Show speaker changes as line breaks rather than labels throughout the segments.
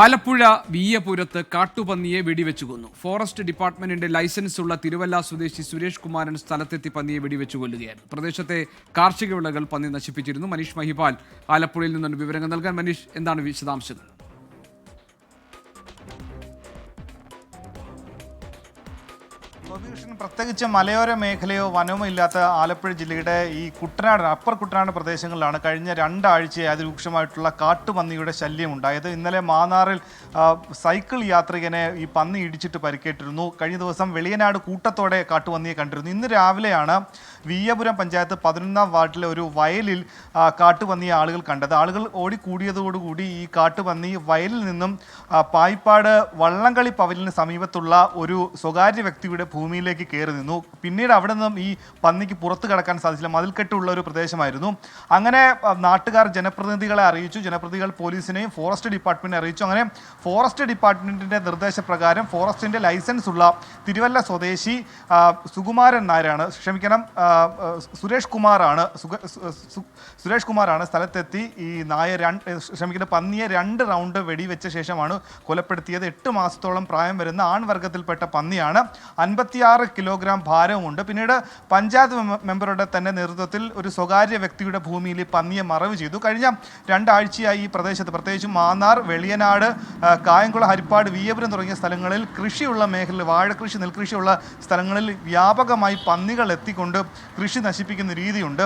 ആലപ്പുഴ വീയപുരത്ത് കാട്ടുപന്നിയെ വെടിവെച്ചു കൊന്നു. ഫോറസ്റ്റ് ഡിപ്പാർട്ട്മെന്റിന്റെ ലൈസൻസ് ഉള്ള തിരുവല്ല സ്വദേശി സുരേഷ് കുമാരൻ സ്ഥലത്തെത്തി പന്നിയെ വെടിവെച്ചു കൊല്ലുകയായിരുന്നു. പ്രദേശത്തെ കാർഷിക വിളകൾ പന്നി നശിപ്പിച്ചിരുന്നു. മനീഷ് മഹിപാൽ ആലപ്പുഴയിൽ നിന്നാണ് വിവരങ്ങൾ നൽകാൻ. മനീഷ്, എന്താണ് വിശദാംശങ്ങൾ?
പ്രത്യേകിച്ച് മലയോര മേഖലയോ വനമോ ഇല്ലാത്ത ആലപ്പുഴ ജില്ലയുടെ ഈ കുട്ടനാട്, അപ്പർ കുട്ടനാട് പ്രദേശങ്ങളിലാണ് കഴിഞ്ഞ രണ്ടാഴ്ചയായി അതിരൂക്ഷമായിട്ടുള്ള കാട്ടുപന്നിയുടെ ശല്യം ഉണ്ടായത്. ഇന്നലെ മാന്നാറിൽ സൈക്കിൾ യാത്രികനെ ഈ പന്നി ഇടിച്ചിട്ട് പരിക്കേറ്റിരുന്നു. കഴിഞ്ഞ ദിവസം വെളിയനാട് കൂട്ടത്തോടെ കാട്ടുപന്നിയെ കണ്ടിരുന്നു. ഇന്ന് രാവിലെയാണ് വീയപുരം പഞ്ചായത്ത് 11-ാം വാർഡിലെ ഒരു വയലിൽ കാട്ടുപന്നിയെ ആളുകൾ കണ്ടത്. ആളുകൾ ഓടിക്കൂടിയതോടുകൂടി ഈ കാട്ടുപന്നി വയലിൽ നിന്നും പായിപ്പാട് വള്ളംകളി പവലിന് സമീപത്തുള്ള ഒരു സ്വകാര്യ വ്യക്തിയുടെ ഭൂമിയിലേക്ക് കയറി നിന്നു. പിന്നീട് അവിടെ നിന്നും ഈ പന്നിക്ക് പുറത്തു കടക്കാൻ സാധിച്ചില്ല. മതിൽക്കെട്ടുള്ള ഒരു പ്രദേശമായിരുന്നു. അങ്ങനെ നാട്ടുകാർ ജനപ്രതിനിധികളെ അറിയിച്ചു. ജനപ്രതിനിധികൾ പോലീസിനെയും ഫോറസ്റ്റ് ഡിപ്പാർട്ട്മെന്റിനെ അറിയിച്ചു. അങ്ങനെ ഫോറസ്റ്റ് ഡിപ്പാർട്ട്മെന്റിന്റെ നിർദ്ദേശപ്രകാരം ഫോറസ്റ്റിന്റെ ലൈസൻസ് ഉള്ള തിരുവല്ല സ്വദേശി സുകുമാരൻ നായരാണ്, സുരേഷ് കുമാറാണ് സ്ഥലത്തെത്തി ഈ പന്നിയെ 2 റൗണ്ട് വെടിവെച്ച ശേഷമാണ് കൊലപ്പെടുത്തിയത്. 8 മാസത്തോളം പ്രായം വരുന്ന ആൺവർഗത്തിൽപ്പെട്ട പന്നിയാണ്. 56 കിലോഗ്രാം ഭാരവുമുണ്ട്. പിന്നീട് പഞ്ചായത്ത് മെമ്പറുടെ തന്നെ നേതൃത്വത്തിൽ ഒരു സ്വകാര്യ വ്യക്തിയുടെ ഭൂമിയിൽ പന്നിയെ മറവ് ചെയ്തു. കഴിഞ്ഞ 2 ആഴ്ചയായി ഈ പ്രദേശത്ത്, പ്രത്യേകിച്ചും മാന്നാർ, വെളിയനാട്, കായംകുളം, ഹരിപ്പാട്, വീയപുരം തുടങ്ങിയ സ്ഥലങ്ങളിൽ കൃഷിയുള്ള മേഖലയിൽ, വാഴകൃഷി, നെൽകൃഷിയുള്ള സ്ഥലങ്ങളിൽ വ്യാപകമായി പന്നികൾ എത്തിക്കൊണ്ട് കൃഷി നശിപ്പിക്കുന്ന രീതിയുണ്ട്.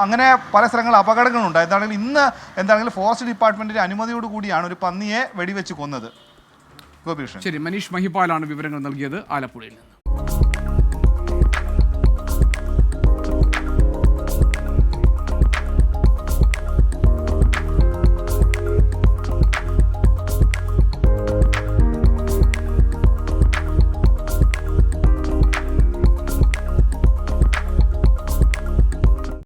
അങ്ങനെ പല സ്ഥലങ്ങളിൽ അപകടങ്ങളുണ്ട്. എന്താണെങ്കിലും ഫോറസ്റ്റ് ഡിപ്പാർട്ട്മെന്റിന്റെ അനുമതിയോടുകൂടിയാണ് ഒരു പന്നിയെ വെടിവെച്ച് കൊന്നത്.
ശരി, മനീഷ് മഹിപാലാണ് വിവരങ്ങൾ നൽകിയത് ആലപ്പുഴയിൽ നിന്ന്.